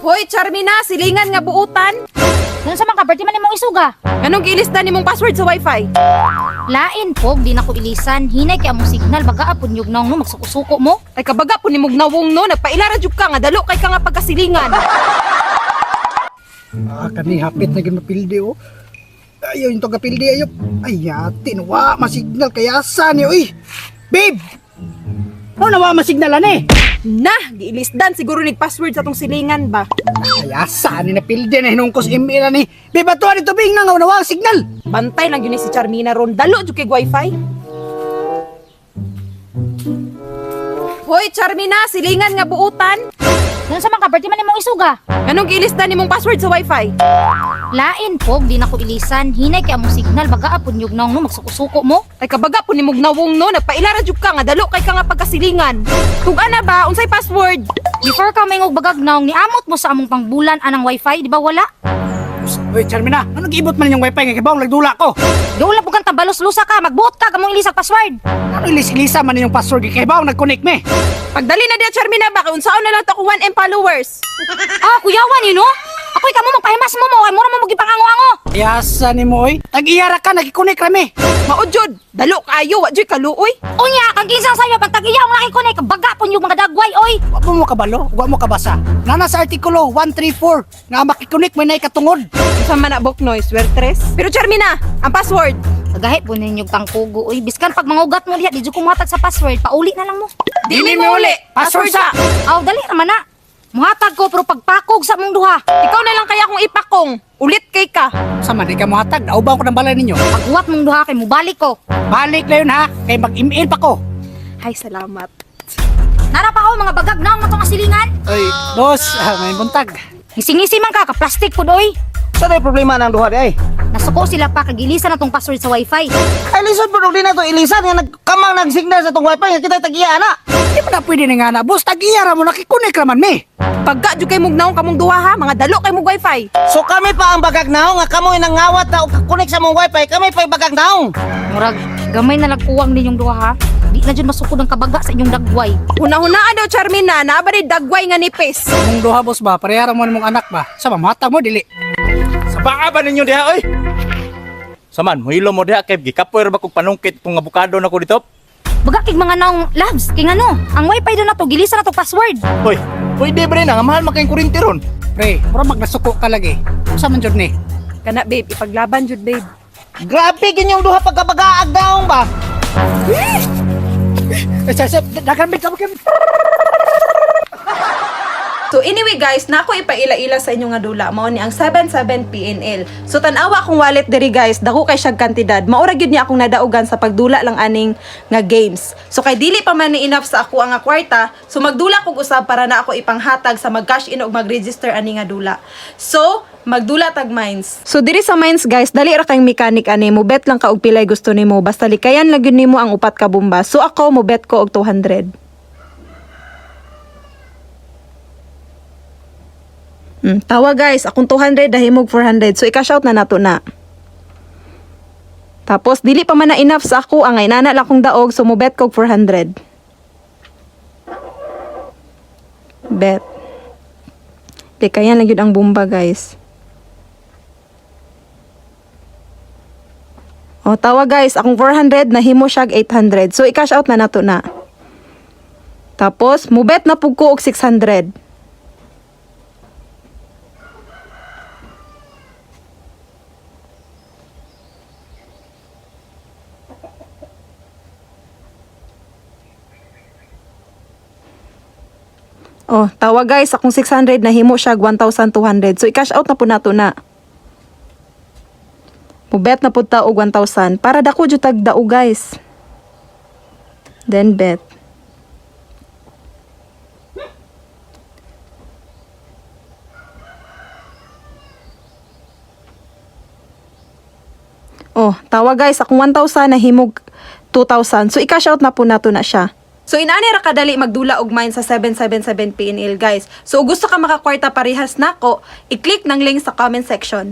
Hoy, Charmina, silingan nga buutan. Nung sa mga kaberti man imong isuga. Anong gilisdan nimong password sa wifi? Lain po, di na ko ilisan. Hinay kay among signal, baga apon yung nang no, magsuko-suko mo. Ay kabaga po nimog nawong no, nagpailara jud ka nga dalo kay ka nga pagkasilingan. Kani hapit na mapildi oh. Ayaw yung tagapildi ayaw. Ay yatin, wa masignal kayasa ni uy. Babe! Ano na wa masignalan eh? Nah, giilisdan siguro nig password sa tong silingan ba. Kayasa ni napildi na hinungkos email ni. Babe, ato ani tubing na nga nawang signal. Bantay lang yun si Charmina ron, dalo jud kay wifi. Hoy, Charmina, silingan nga buutan. Nung sa mga kaberti man imong isuga. Anong giilisdan nimong password sa wifi? Lain po, di na ko ilisan. Hinay kay among signal, baga apon yung nang no, magsuko-suko mo. Ay kabaga po nimog nawong no, nagpailara jud ka nga dalo kay ka nga pagkasilingan. Tug-ana ba unsay password? Before ka mayong bagag naong niamot mo sa among pangbulan anang wifi, di ba wala? Uy, Charmina, ano giibot man yung wifi nga kibaw nagdula ko? Dula po kang tabalos-lusa ka, magbuot ka, kamong ilisag password. Ano ilis-ilisa man yung password nga kibaw nag-connect me? Pagdali na diya Charmina ba kay unsaon na lang to ko 1M followers. Ah, kuyawan yun no? Ako'y kamo magpahimas mo mo, ay mura mo magipangango-ango. Kayasa ni mo oy. Tag-iyara ka nag-connect rami. Maudjod, dalo kaayo wa jud kaluoy. Unya, kang ginsang sa'yo, pag tag-iyaw mo nakikunik, baga po yung mga dagway, oy. Wa mo kabalo, wa mo kabasa. Nana sa artikulo 134 nga makikonik mo na ikatungod. Sa manabok noise, wertres. Pero Charmina, ang password. Agahit po ninyong tangkugo, oy. Biskan pag mangugat mo diha, di ko muhatag sa password, pauli na lang mo. Dili mo uli. Password sa. Aw, dali naman na. Muhatag ko, pero pagpakog sa mong duha. Ikaw na lang kaya kung ipakong. Ulit kay ka. Sama di ka mo hatag, naubaw ko ng balay ninyo. Paghuwat mong duha, kay mubalik ko. Balik na yun ha, kay mag-email pa ko. Ay, salamat. Nara pa ako, mga bagag naong na itong asilingan. Ay, boss, may buntag. Ngisi-ngisi man ka, ka-plastic po doy. Sa tayo problema ng duha di ay? Nasuko sila pa, kagilisan na tong password sa wifi. Ay lisod po din na to ilisan nga nagkamang nag-signal sa tong wifi nga kita tag-iya na. Di mo na pwede na nga na, boss, tag-iyara mo, nakikonik raman me. Pagka jud kay mugnaong kamong duha ha, mga dalo kay mong wifi. So kami pa ang bagagnaong nga kamoy nang ngawat na og connect sa mong wifi, kami pa yung bagagnaong. Murag, gamay na nagkuwang ninyong duha ha. Di na dyan masukod ang kabaga sa inyong dagway. Hunahunaan daw Charmina, naa ba rin dagway nga nipis. Mong duha, boss ba, parehara mo mong anak ba? Sa mamata mo, dili. Sa banga ba ninyo diha oy? Saman, muhilo mo diha kay gikapoy ra ba kog panungkit tong abukado nako dito? Baga kig mga naong labs, kay ngano, ang wifi doon na to, gilisan na to password. Hoy, pwede ba rin nga mahal makayong kurinti ron? Pre, mura magnasuko ka lagi. Sa man jud ni. Kana babe, ipaglaban jud babe. Grabe ginyong duha pagkabagaag daong ba? Dagan ka mo kim. So anyway guys, nako ipaila-ila sa inyo nga dula mao ni ang 77 PNL. So tan-awa akong wallet diri guys, dako kay siyang kantidad. Maura gyud niya akong nadaugan sa pagdula lang aning nga games. So kay dili pa man ni enough sa ako ang kwarta, so magdula kog usab para na ako ipanghatag sa mag-cash in ug mag-register ani nga dula. So magdula tag mines. So diri sa mines guys, dali ra kang mechanic ani mo bet lang ka og pilay gusto nimo basta likayan lang gyud nimo ang upat ka bomba. So ako mo bet ko og 200. Tawa guys, akong 200 dahimog 400. So i-cash out na nato na. Tapos dili pa man na enough sa ako ang inana lang kong daog, so mo bet kog 400. Bet. Likayan lang yun ang bomba guys. O tawa guys, akong 400 nahimo siya 800. So i-cash out na nato na. Tapos mo bet na pug ko og 600. Oh, tawa guys, akong 600 na himo siya 1,200. So i-cash out na po nato na. Mubet na po ta og 1,000 para dako jud tag dao guys. Then bet. Oh, tawa guys, akong 1,000 na himog 2,000. So i-cash out na po nato na siya. So inani ra kadali magdula og mine sa 777 PNL guys. So gusto ka makakwarta parehas nako, i-click ng link sa comment section.